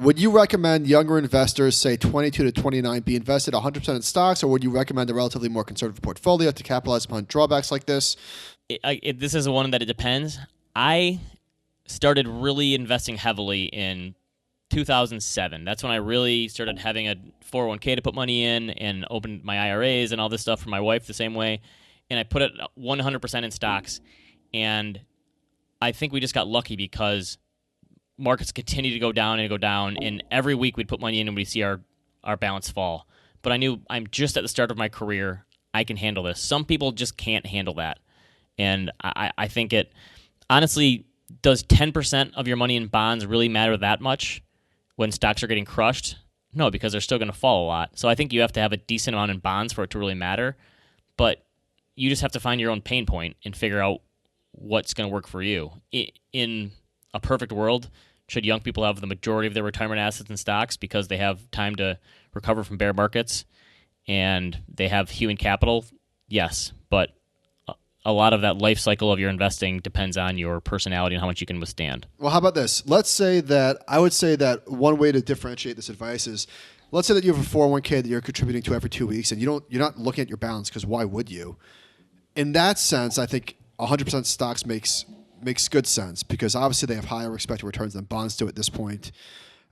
Would you recommend younger investors, say 22 to 29, be invested 100% in stocks, or would you recommend a relatively more conservative portfolio to capitalize upon drawbacks like this? This is one that it depends. I started really investing heavily in 2007. That's when I really started having a 401k to put money in and opened my IRAs and all this stuff for my wife the same way. And I put it 100% in stocks. And I think we just got lucky because markets continue to go down and go down. And every week we'd put money in and we'd see our balance fall. But I knew I'm just at the start of my career. I can handle this. Some people just can't handle that. And I think it, honestly, does 10% of your money in bonds really matter that much when stocks are getting crushed? No, because they're still going to fall a lot. So I think you have to have a decent amount in bonds for it to really matter. But you just have to find your own pain point and figure out what's going to work for you. In a perfect world, should young people have the majority of their retirement assets in stocks because they have time to recover from bear markets and they have human capital? Yes, but a lot of that life cycle of your investing depends on your personality and how much you can withstand. Well, how about this? Let's say that I would say that one way to differentiate this advice is, let's say that you have a 401k that you're contributing to every 2 weeks, and you're not looking at your balance because why would you? In that sense, I think 100% stocks makes good sense because obviously they have higher expected returns than bonds do at this point.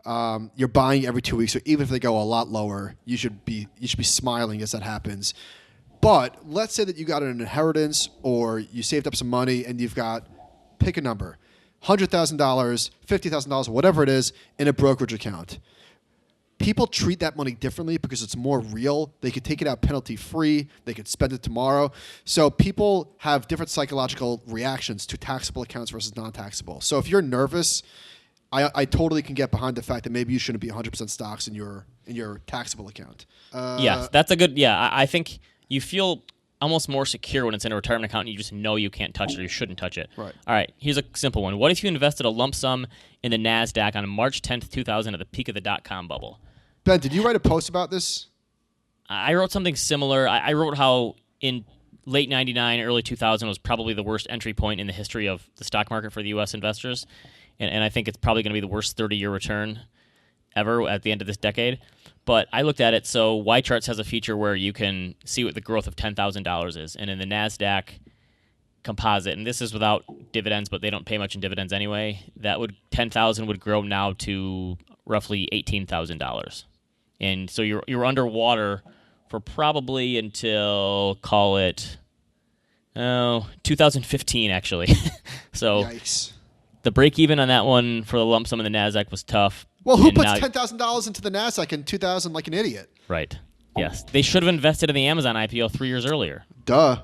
You're buying every 2 weeks, so even if they go a lot lower, you should be smiling as that happens. But let's say that you got an inheritance or you saved up some money and you've got, pick a number, $100,000, $50,000, whatever it is, in a brokerage account. People treat that money differently because it's more real. They could take it out penalty-free. They could spend it tomorrow. So people have different psychological reactions to taxable accounts versus non-taxable. So if you're nervous, I totally can get behind the fact that maybe you shouldn't be 100% stocks in your taxable account. Yes, that's a good, I think you feel almost more secure when it's in a retirement account and you just know you can't touch it or you shouldn't touch it. Right. All right, here's a simple one. What if you invested a lump sum in the NASDAQ on March 10th, 2000 at the peak of the dot-com bubble? Ben, did you write a post about this? I wrote something similar. I wrote how in late 99, early 2000 was probably the worst entry point in the history of the stock market for the U.S. investors. And I think it's probably going to be the worst 30-year return ever at the end of this decade. But I looked at it, so Y-Charts has a feature where you can see what the growth of $10,000 is. And in the NASDAQ composite, and this is without dividends, but they don't pay much in dividends anyway, $10,000 would grow now to roughly $18,000. And so you're underwater for probably until, call it, 2015, actually. So Yikes. The break-even on that one for the lump sum in the NASDAQ was tough. Well, who puts $10,000 into the NASDAQ in 2000 like an idiot? Right. Yes. They should have invested in the Amazon IPO 3 years earlier. Duh.